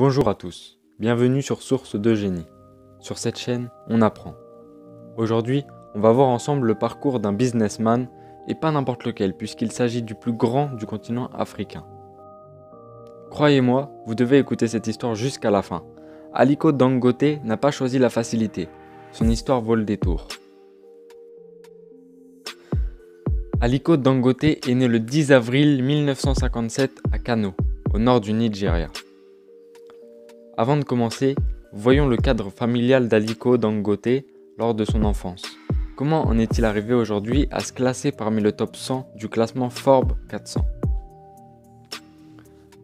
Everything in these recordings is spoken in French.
Bonjour à tous, bienvenue sur Source de Génie. Sur cette chaîne, on apprend. Aujourd'hui, on va voir ensemble le parcours d'un businessman, et pas n'importe lequel, puisqu'il s'agit du plus grand du continent africain. Croyez-moi, vous devez écouter cette histoire jusqu'à la fin. Aliko Dangote n'a pas choisi la facilité, son histoire vaut le détour. Aliko Dangote est né le 10 avril 1957 à Kano, au nord du Nigeria. Avant de commencer, voyons le cadre familial d'Aliko Dangote lors de son enfance. Comment en est-il arrivé aujourd'hui à se classer parmi le top 100 du classement Forbes 400 ?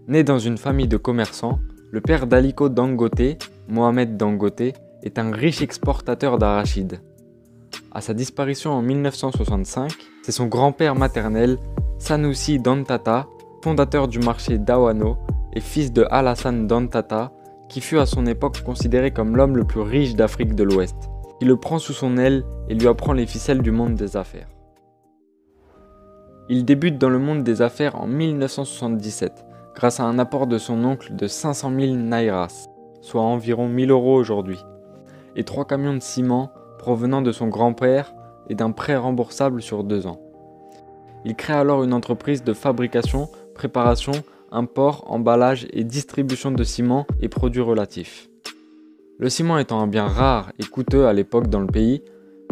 Né dans une famille de commerçants, le père d'Aliko Dangote, Mohamed Dangote, est un riche exportateur d'arachides. À sa disparition en 1965, c'est son grand-père maternel, Sanusi Dantata, fondateur du marché d'Awano et fils de Alassane Dantata, qui fut à son époque considéré comme l'homme le plus riche d'Afrique de l'Ouest. Il le prend sous son aile et lui apprend les ficelles du monde des affaires. Il débute dans le monde des affaires en 1977, grâce à un apport de son oncle de 500 000 naïras, soit environ 1000 € aujourd'hui, et 3 camions de ciment provenant de son grand-père et d'un prêt remboursable sur 2 ans. Il crée alors une entreprise de fabrication, préparation, import, emballage et distribution de ciment et produits relatifs. Le ciment étant un bien rare et coûteux à l'époque dans le pays,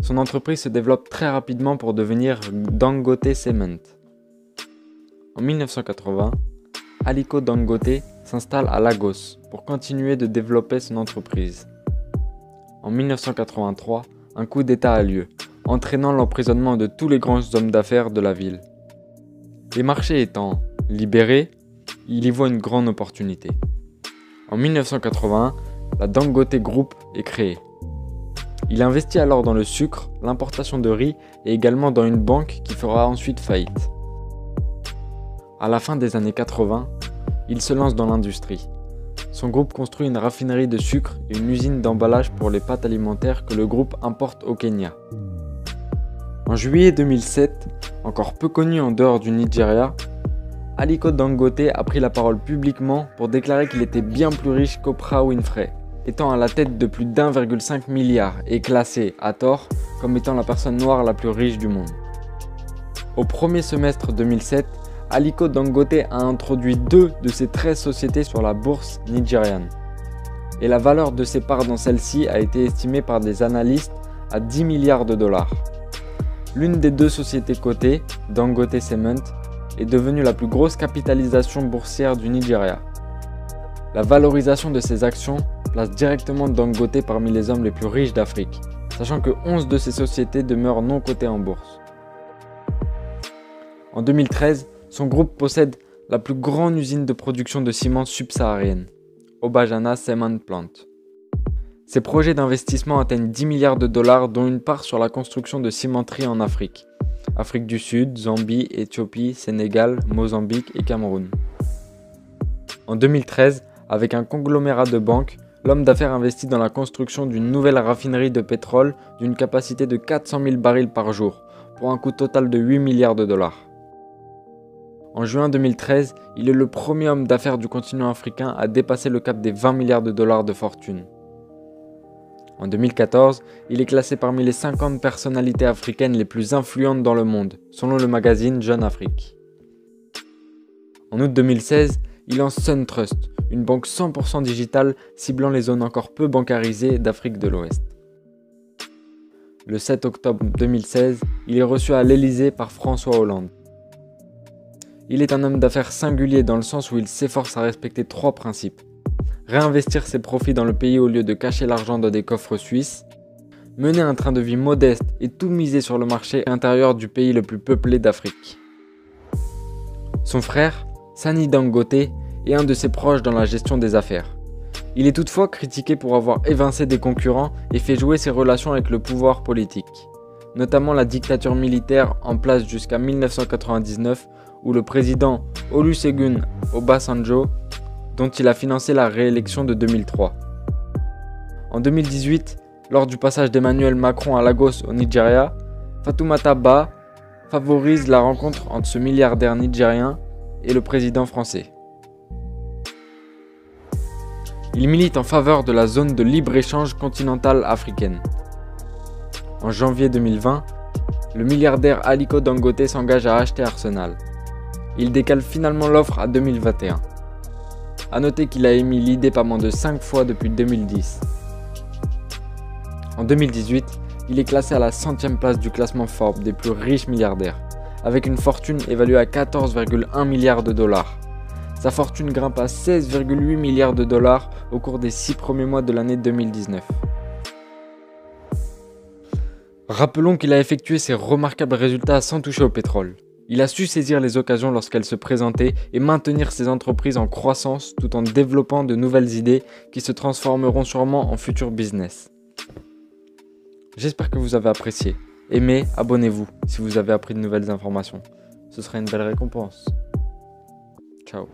son entreprise se développe très rapidement pour devenir Dangote Cement. En 1980, Aliko Dangote s'installe à Lagos pour continuer de développer son entreprise. En 1983, un coup d'État a lieu, entraînant l'emprisonnement de tous les grands hommes d'affaires de la ville. Les marchés étant libérés, il y voit une grande opportunité. En 1981, la Dangote Group est créée. Il investit alors dans le sucre, l'importation de riz et également dans une banque qui fera ensuite faillite. À la fin des années 80, il se lance dans l'industrie. Son groupe construit une raffinerie de sucre et une usine d'emballage pour les pâtes alimentaires que le groupe importe au Kenya. En juillet 2007, encore peu connu en dehors du Nigeria, Aliko Dangote a pris la parole publiquement pour déclarer qu'il était bien plus riche qu'Oprah Winfrey, étant à la tête de plus d'1,5 milliard et classé, à tort, comme étant la personne noire la plus riche du monde. Au premier semestre 2007, Aliko Dangote a introduit 2 de ses 13 sociétés sur la bourse nigériane. Et la valeur de ses parts dans celle-ci a été estimée par des analystes à 10 milliards de dollars. L'une des 2 sociétés cotées, Dangote Cement, est devenue la plus grosse capitalisation boursière du Nigeria. La valorisation de ses actions place directement Dangote parmi les hommes les plus riches d'Afrique, sachant que 11 de ces sociétés demeurent non cotées en bourse. En 2013, son groupe possède la plus grande usine de production de ciment subsaharienne, Obajana Cement Plant. Ses projets d'investissement atteignent 10 milliards de dollars, dont une part sur la construction de cimenteries en Afrique. Afrique du Sud, Zambie, Éthiopie, Sénégal, Mozambique et Cameroun. En 2013, avec un conglomérat de banques, l'homme d'affaires investit dans la construction d'une nouvelle raffinerie de pétrole d'une capacité de 400 000 barils par jour, pour un coût total de 8 milliards de dollars. En juin 2013, il est le premier homme d'affaires du continent africain à dépasser le cap des 20 milliards de dollars de fortune. En 2014, il est classé parmi les 50 personnalités africaines les plus influentes dans le monde, selon le magazine Jeune Afrique. En août 2016, il lance SunTrust, une banque 100% digitale ciblant les zones encore peu bancarisées d'Afrique de l'Ouest. Le 7 octobre 2016, il est reçu à l'Élysée par François Hollande. Il est un homme d'affaires singulier dans le sens où il s'efforce à respecter 3 principes. Réinvestir ses profits dans le pays au lieu de cacher l'argent dans des coffres suisses, mener un train de vie modeste et tout miser sur le marché intérieur du pays le plus peuplé d'Afrique. Son frère, Sani Dangote, est un de ses proches dans la gestion des affaires. Il est toutefois critiqué pour avoir évincé des concurrents et fait jouer ses relations avec le pouvoir politique, notamment la dictature militaire en place jusqu'à 1999 où le président Olusegun Obasanjo, dont il a financé la réélection de 2003. En 2018, lors du passage d'Emmanuel Macron à Lagos au Nigeria, Fatoumata Bah favorise la rencontre entre ce milliardaire nigérien et le président français. Il milite en faveur de la zone de libre-échange continentale africaine. En janvier 2020, le milliardaire Aliko Dangote s'engage à acheter Arsenal. Il décale finalement l'offre à 2021. A noter qu'il a émis l'idée pas moins de 5 fois depuis 2010. En 2018, il est classé à la 100e place du classement Forbes des plus riches milliardaires, avec une fortune évaluée à 14,1 milliards de dollars. Sa fortune grimpe à 16,8 milliards de dollars au cours des 6 premiers mois de l'année 2019. Rappelons qu'il a effectué ses remarquables résultats sans toucher au pétrole. Il a su saisir les occasions lorsqu'elles se présentaient et maintenir ses entreprises en croissance tout en développant de nouvelles idées qui se transformeront sûrement en futur business. J'espère que vous avez apprécié. Aimez, abonnez-vous si vous avez appris de nouvelles informations. Ce sera une belle récompense. Ciao.